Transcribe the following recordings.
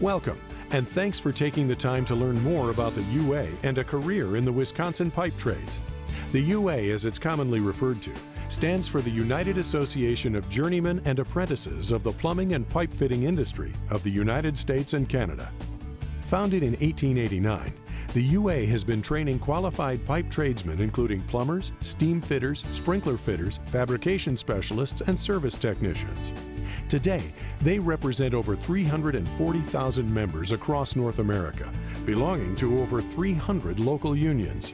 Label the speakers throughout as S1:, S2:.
S1: Welcome, and thanks for taking the time to learn more about the UA and a career in the Wisconsin pipe trades. The UA, as it's commonly referred to, stands for the United Association of Journeymen and Apprentices of the Plumbing and Pipe Fitting Industry of the United States and Canada. Founded in 1889, the UA has been training qualified pipe tradesmen including plumbers, steam fitters, sprinkler fitters, fabrication specialists, and service technicians. Today, they represent over 340,000 members across North America, belonging to over 300 local unions.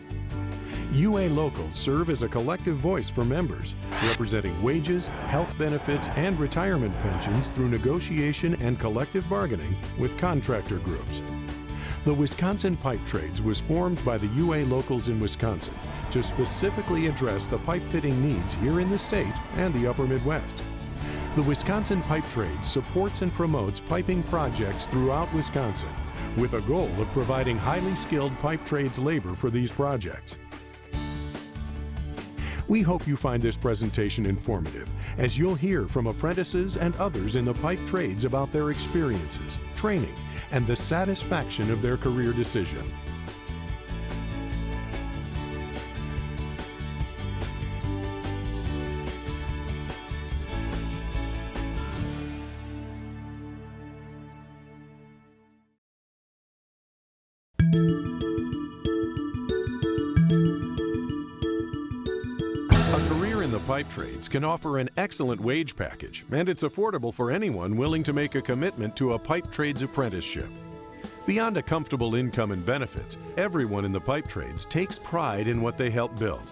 S1: UA Locals serve as a collective voice for members, representing wages, health benefits, and retirement pensions through negotiation and collective bargaining with contractor groups. The Wisconsin Pipe Trades was formed by the UA Locals in Wisconsin to specifically address the pipe fitting needs here in the state and the upper Midwest. The Wisconsin Pipe Trades supports and promotes piping projects throughout Wisconsin with a goal of providing highly skilled pipe trades labor for these projects. We hope you find this presentation informative, as you'll hear from apprentices and others in the pipe trades about their experiences, training, and the satisfaction of their career decision. Pipe trades can offer an excellent wage package, and it's affordable for anyone willing to make a commitment to a pipe trades apprenticeship. Beyond a comfortable income and benefits, everyone in the pipe trades takes pride in what they help build.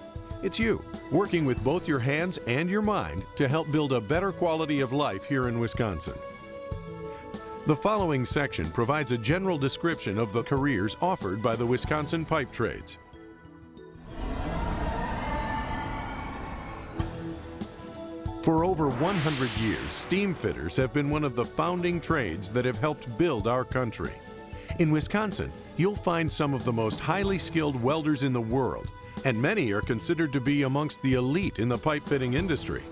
S1: It's you, working with both your hands and your mind to help build a better quality of life here in Wisconsin. The following section provides a general description of the careers offered by the Wisconsin Pipe Trades. For over 100 years, steam fitters have been one of the founding trades that have helped build our country. In Wisconsin, you'll find some of the most highly skilled welders in the world, and many are considered to be amongst the elite in the pipe fitting industry.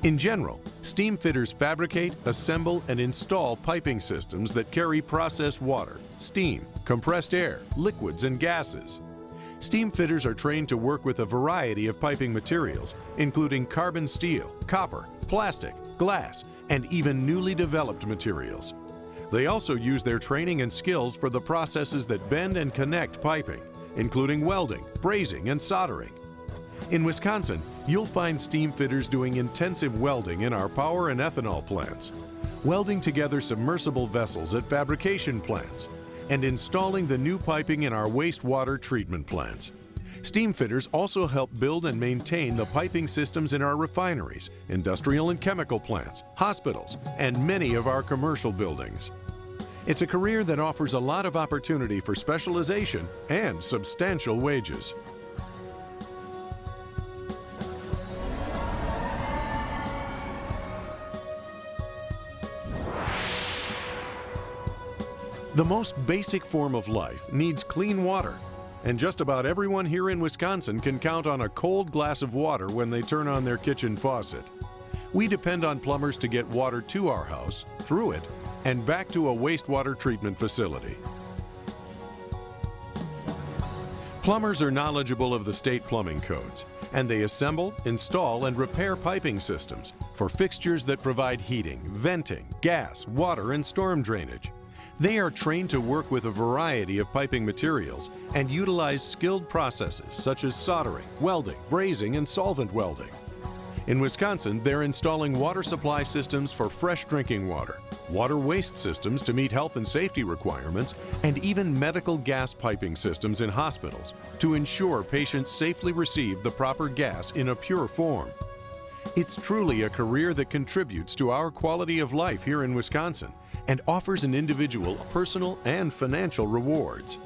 S1: In general, steam fitters fabricate, assemble, and install piping systems that carry processed water, steam, compressed air, liquids, and gases. Steam fitters are trained to work with a variety of piping materials, including carbon steel, copper, plastic, glass, and even newly developed materials. They also use their training and skills for the processes that bend and connect piping, including welding, brazing, and soldering. In Wisconsin, you'll find steam fitters doing intensive welding in our power and ethanol plants, welding together submersible vessels at fabrication plants, and installing the new piping in our wastewater treatment plants. Steam fitters also help build and maintain the piping systems in our refineries, industrial and chemical plants, hospitals, and many of our commercial buildings. It's a career that offers a lot of opportunity for specialization and substantial wages. The most basic form of life needs clean water, and just about everyone here in Wisconsin can count on a cold glass of water when they turn on their kitchen faucet. We depend on plumbers to get water to our house, through it, and back to a wastewater treatment facility. Plumbers are knowledgeable of the state plumbing codes, and they assemble, install, and repair piping systems for fixtures that provide heating, venting, gas, water, and storm drainage. They are trained to work with a variety of piping materials and utilize skilled processes such as soldering, welding, brazing, and solvent welding. In Wisconsin, they're installing water supply systems for fresh drinking water, water waste systems to meet health and safety requirements, and even medical gas piping systems in hospitals to ensure patients safely receive the proper gas in a pure form. It's truly a career that contributes to our quality of life here in Wisconsin and offers an individual personal and financial rewards.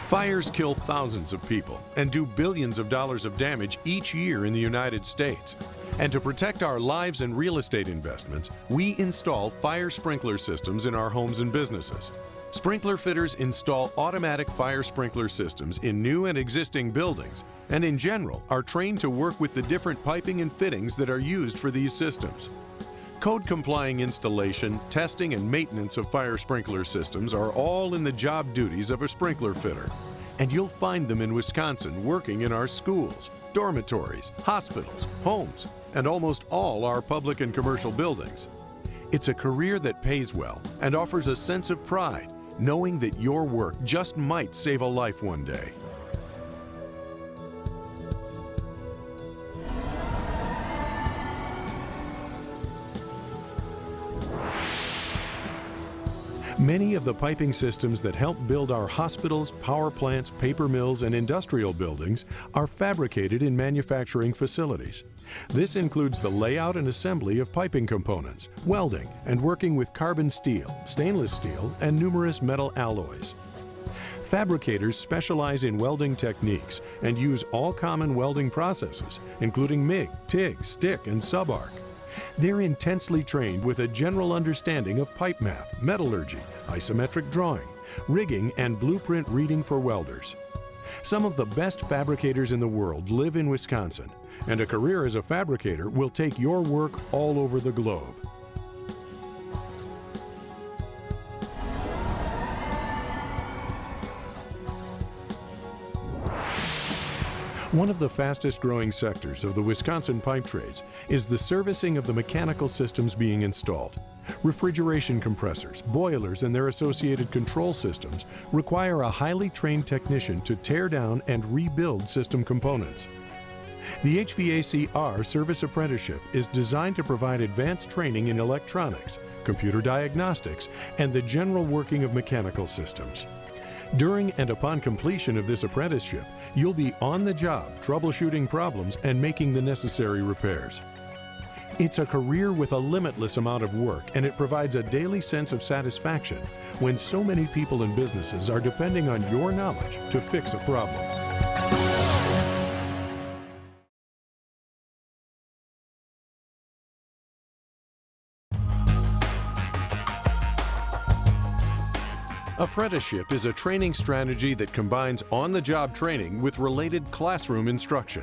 S1: Fires kill thousands of people and do billions of dollars of damage each year in the United States. And to protect our lives and real estate investments, we install fire sprinkler systems in our homes and businesses. Sprinkler fitters install automatic fire sprinkler systems in new and existing buildings, and in general are trained to work with the different piping and fittings that are used for these systems. Code-complying installation, testing, and maintenance of fire sprinkler systems are all in the job duties of a sprinkler fitter, and you'll find them in Wisconsin working in our schools, dormitories, hospitals, homes, and almost all our public and commercial buildings. It's a career that pays well and offers a sense of pride, knowing that your work just might save a life one day. Many of the piping systems that help build our hospitals, power plants, paper mills, and industrial buildings are fabricated in manufacturing facilities. This includes the layout and assembly of piping components, welding, and working with carbon steel, stainless steel, and numerous metal alloys. Fabricators specialize in welding techniques and use all common welding processes, including MIG, TIG, stick, and sub-arc. They're intensely trained with a general understanding of pipe math, metallurgy, isometric drawing, rigging, and blueprint reading for welders. Some of the best fabricators in the world live in Wisconsin, and a career as a fabricator will take your work all over the globe. One of the fastest growing sectors of the Wisconsin pipe trades is the servicing of the mechanical systems being installed. Refrigeration compressors, boilers, and their associated control systems require a highly trained technician to tear down and rebuild system components. The HVAC-R Service Apprenticeship is designed to provide advanced training in electronics, computer diagnostics, and the general working of mechanical systems. During and upon completion of this apprenticeship, you'll be on the job troubleshooting problems and making the necessary repairs. It's a career with a limitless amount of work, and it provides a daily sense of satisfaction when so many people and businesses are depending on your knowledge to fix a problem. Apprenticeship is a training strategy that combines on-the-job training with related classroom instruction.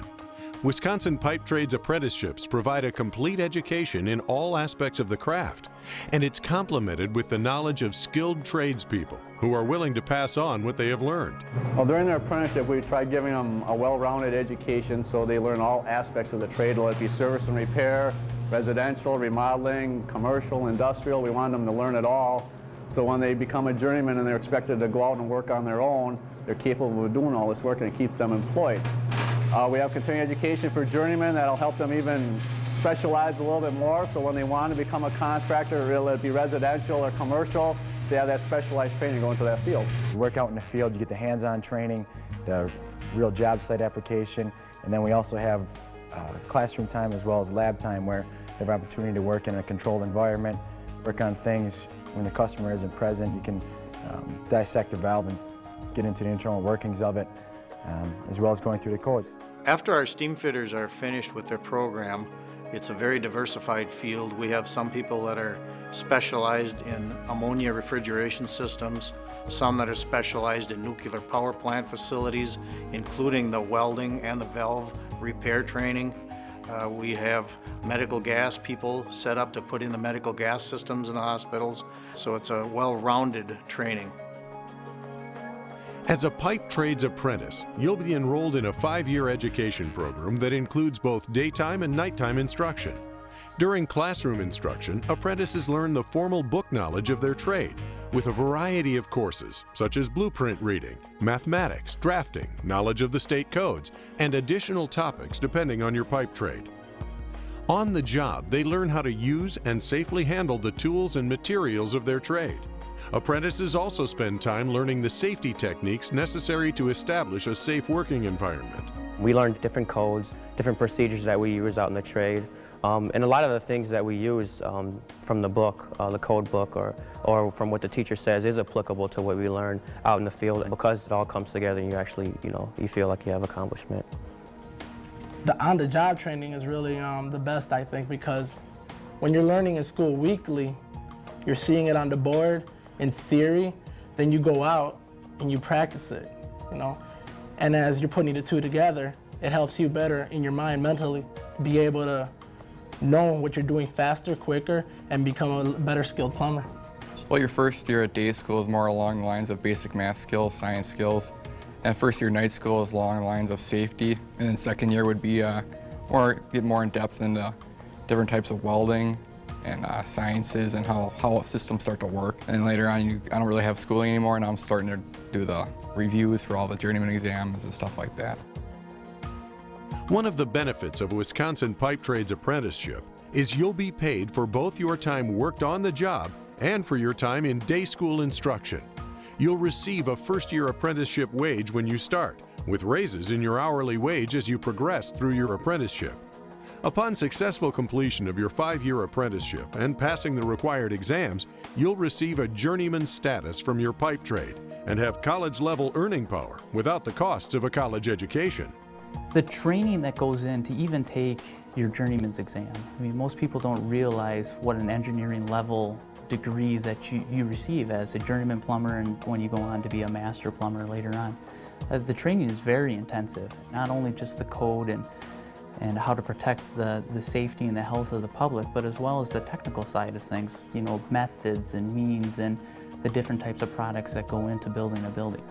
S1: Wisconsin Pipe Trades apprenticeships provide a complete education in all aspects of the craft, and it's complemented with the knowledge of skilled tradespeople who are willing to pass on what they have learned.
S2: Well, during their apprenticeship, we try giving them a well-rounded education so they learn all aspects of the trade, whether it be service and repair, residential, remodeling, commercial, industrial. We want them to learn it all. So when they become a journeyman and they're expected to go out and work on their own, they're capable of doing all this work, and it keeps them employed. We have continuing education for journeymen that'll help them even specialize a little bit more, so when they want to become a contractor, whether it be residential or commercial, they have that specialized training going to that field.
S3: You work out in the field, you get the hands-on training, the real job site application, and then we also have classroom time as well as lab time where they have opportunity to work in a controlled environment, work on things when the customer isn't present. You can dissect the valve and get into the internal workings of it, as well as going through the code.
S4: After our steam fitters are finished with their program, it's a very diversified field. We have some people that are specialized in ammonia refrigeration systems, some that are specialized in nuclear power plant facilities, including the welding and the valve repair training. We have medical gas people set up to put in the medical gas systems in the hospitals, so it's a well-rounded training.
S1: As a pipe trades apprentice, you'll be enrolled in a 5-year education program that includes both daytime and nighttime instruction. During classroom instruction, apprentices learn the formal book knowledge of their trade with a variety of courses such as blueprint reading, mathematics, drafting, knowledge of the state codes, and additional topics depending on your pipe trade. On the job, they learn how to use and safely handle the tools and materials of their trade. Apprentices also spend time learning the safety techniques necessary to establish a safe working environment.
S5: We learn different codes, different procedures that we use out in the trade, and a lot of the things that we use from the book, the code book, or from what the teacher says is applicable to what we learn out in the field. Because it all comes together, and you actually, you feel like you have accomplishment.
S6: The on-the-job training is really the best, I think, because when you're learning in school weekly, you're seeing it on the board in theory, then you go out and you practice it, you know. And as you're putting the two together, it helps you better in your mind mentally, be able to know what you're doing faster, quicker, and become a better skilled plumber.
S7: Well, your first year at day school is more along the lines of basic math skills, science skills. And first year night school is along the lines of safety. And then second year would be get more in depth into different types of welding and sciences and how systems start to work. And later on, I don't really have schooling anymore, and I'm starting to do the reviews for all the journeyman exams and stuff like that.
S1: One of the benefits of Wisconsin Pipe Trades Apprenticeship is you'll be paid for both your time worked on the job and for your time in day school instruction. You'll receive a first-year apprenticeship wage when you start, with raises in your hourly wage as you progress through your apprenticeship. Upon successful completion of your 5-year apprenticeship and passing the required exams, you'll receive a journeyman status from your pipe trade and have college-level earning power without the costs of a college education.
S8: The training that goes in to even take your journeyman's exam. I mean, most people don't realize what an engineering level degree that you receive as a journeyman plumber and when you go on to be a master plumber later on. The training is very intensive, not only just the code and how to protect the safety and the health of the public, but as well as the technical side of things, you know, methods and means and the different types of products that go into building a building.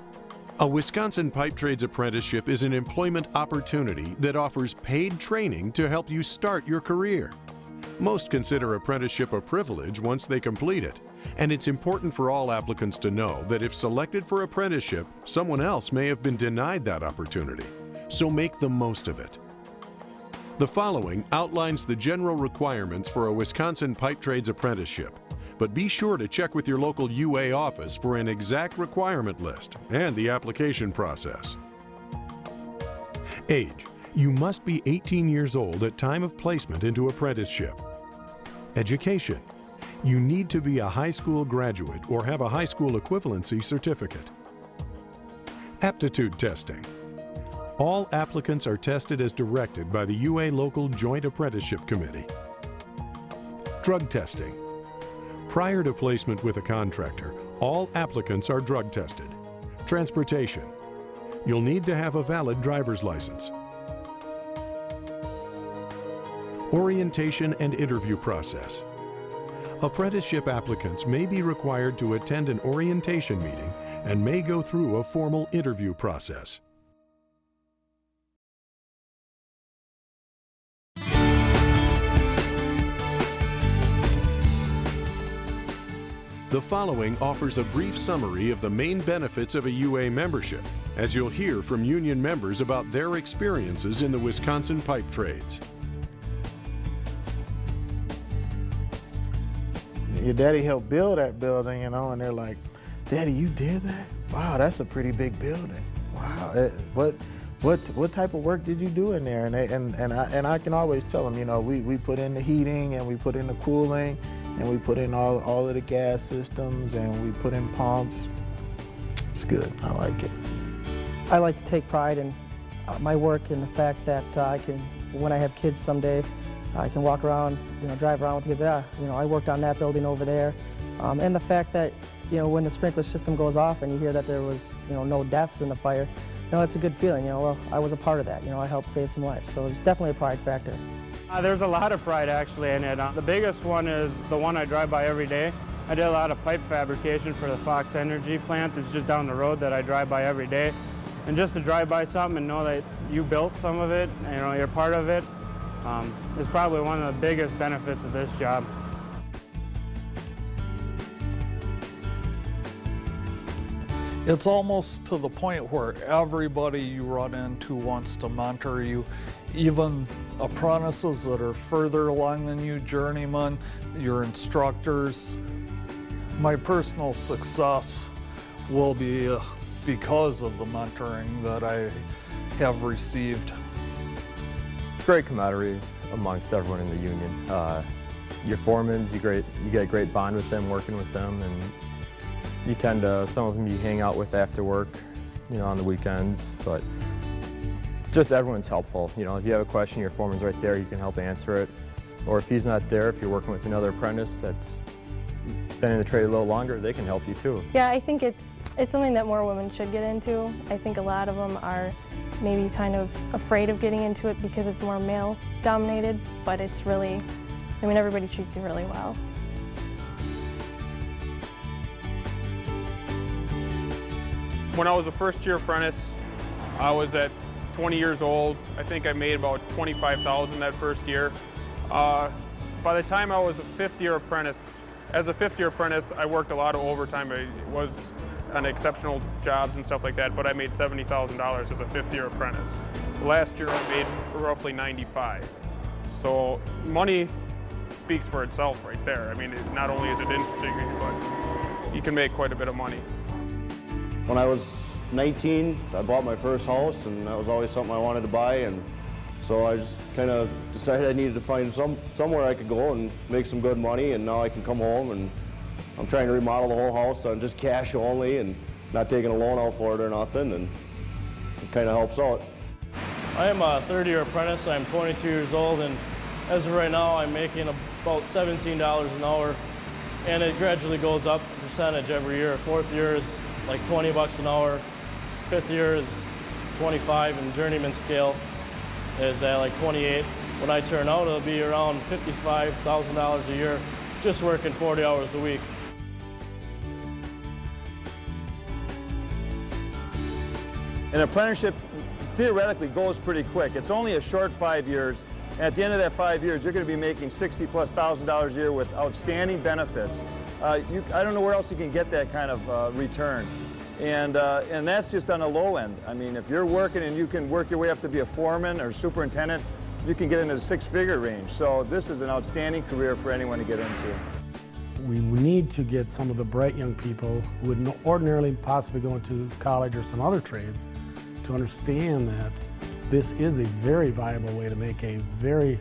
S1: A Wisconsin Pipe Trades Apprenticeship is an employment opportunity that offers paid training to help you start your career. Most consider apprenticeship a privilege once they complete it, and it's important for all applicants to know that if selected for apprenticeship, someone else may have been denied that opportunity, so make the most of it. The following outlines the general requirements for a Wisconsin Pipe Trades Apprenticeship, but be sure to check with your local UA office for an exact requirement list and the application process. Age. You must be 18 years old at time of placement into apprenticeship. Education. You need to be a high school graduate or have a high school equivalency certificate. Aptitude testing. All applicants are tested as directed by the UA Local Joint Apprenticeship Committee. Drug testing. Prior to placement with a contractor, all applicants are drug tested. Transportation. You'll need to have a valid driver's license. Orientation and interview process. Apprenticeship applicants may be required to attend an orientation meeting and may go through a formal interview process. The following offers a brief summary of the main benefits of a UA membership, as you'll hear from union members about their experiences in the Wisconsin pipe trades.
S9: Your daddy helped build that building, you know, and they're like, "Daddy, you did that? Wow, that's a pretty big building. Wow, what type of work did you do in there?" And I can always tell them, you know, we put in the heating and we put in the cooling and we put in all of the gas systems and we put in pumps. It's good. I like it.
S10: I like to take pride in my work and the fact that I can, when I have kids someday, I can walk around, you know, drive around with kids. Yeah, you know, I worked on that building over there, and the fact that, you know, when the sprinkler system goes off and you hear that there was, you know, no deaths in the fire, you know, it's a good feeling. You know, well, I was a part of that. You know, I helped save some lives, so it's definitely a pride factor.
S11: There's a lot of pride actually in it. The biggest one is the one I drive by every day. I did a lot of pipe fabrication for the Fox Energy plant that's just down the road that I drive by every day. And just to drive by something and know that you built some of it, you know, you're part of it, is probably one of the biggest benefits of this job.
S12: It's almost to the point where everybody you run into wants to mentor you, even apprentices that are further along than you, journeymen, your instructors. My personal success will be because of the mentoring that I have received.
S13: It's great camaraderie amongst everyone in the union. Your foremans, you get a great bond with them, working with them, and you tend to, some of them you hang out with after work, you know, on the weekends, but just everyone's helpful. You know, if you have a question, your foreman's right there, you can help answer it. Or if he's not there, if you're working with another apprentice that's been in the trade a little longer, they can help you too.
S14: Yeah, I think it's something that more women should get into. I think a lot of them are maybe kind of afraid of getting into it because it's more male dominated, but it's really, I mean, everybody treats you really well.
S15: When I was a first-year apprentice, I was at 20 years old. I think I made about $25,000 that first year. By the time I was a fifth-year apprentice, as a fifth-year apprentice, I worked a lot of overtime. It was on exceptional jobs and stuff like that, but I made $70,000 as a fifth-year apprentice. Last year, I made roughly $95,000. So money speaks for itself right there. I mean, not only is it interesting, but you can make quite a bit of money.
S16: When I was 19, I bought my first house, and that was always something I wanted to buy, and so I just kind of decided I needed to find somewhere I could go and make some good money, and now I can come home, and I'm trying to remodel the whole house on just cash only and not taking a loan out for it or nothing, and it kind of helps out.
S17: I am a third-year apprentice. I'm 22 years old, and as of right now, I'm making about $17 an hour, and it gradually goes up percentage every year. Fourth year is like 20 bucks an hour. Fifth year is 25, and journeyman scale is at like 28. When I turn out, it'll be around $55,000 a year, just working 40 hours a week.
S18: An apprenticeship theoretically goes pretty quick. It's only a short 5 years. And at the end of that 5 years, you're going to be making $60,000+ a year with outstanding benefits. I don't know where else you can get that kind of return. And that's just on the low end. I mean, if you're working and you can work your way up to be a foreman or superintendent, you can get into the six-figure range. So this is an outstanding career for anyone to get into.
S9: We need to get some of the bright young people who would ordinarily possibly go into college or some other trades to understand that this is a very viable way to make a very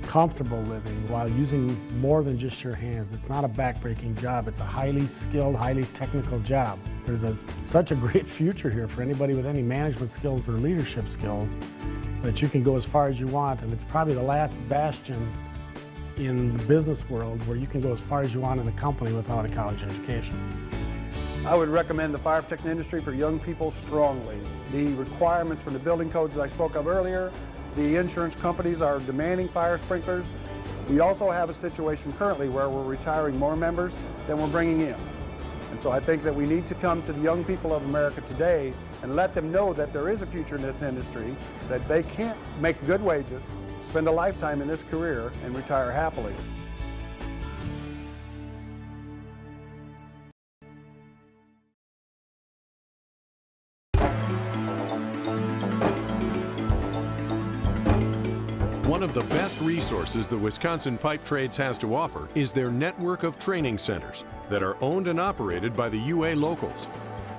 S9: comfortable living while using more than just your hands. It's not a backbreaking job. It's a highly skilled, highly technical job. There's such a great future here for anybody with any management skills or leadership skills that you can go as far as you want, and it's probably the last bastion in the business world where you can go as far as you want in a company without a college education.
S19: I would recommend the fire protection industry for young people strongly. The requirements from the building codes that I spoke of earlier, the insurance companies are demanding fire sprinklers. We also have a situation currently where we're retiring more members than we're bringing in. And so I think that we need to come to the young people of America today and let them know that there is a future in this industry, that they can't make good wages, spend a lifetime in this career, and retire happily.
S1: One of the best resources the Wisconsin Pipe Trades has to offer is their network of training centers that are owned and operated by the UA locals.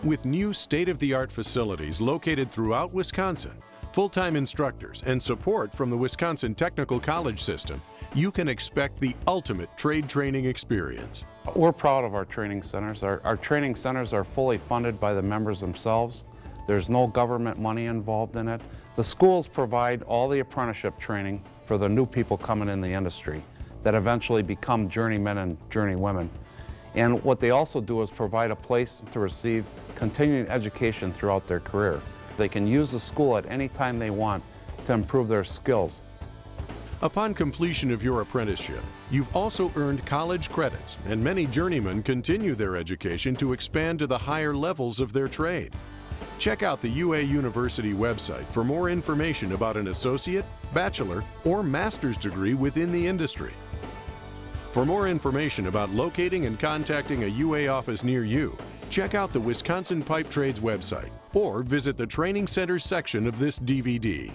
S1: With new state-of-the-art facilities located throughout Wisconsin, full-time instructors, and support from the Wisconsin Technical College system, you can expect the ultimate trade training experience.
S20: We're proud of our training centers. Our training centers are fully funded by the members themselves. There's no government money involved in it. The schools provide all the apprenticeship training for the new people coming in the industry that eventually become journeymen and journeywomen. And what they also do is provide a place to receive continuing education throughout their career. They can use the school at any time they want to improve their skills.
S1: Upon completion of your apprenticeship, you've also earned college credits, and many journeymen continue their education to expand to the higher levels of their trade. Check out the UA University website for more information about an associate, bachelor, or master's degree within the industry. For more information about locating and contacting a UA office near you, check out the Wisconsin Pipe Trades website or visit the Training Centers section of this DVD.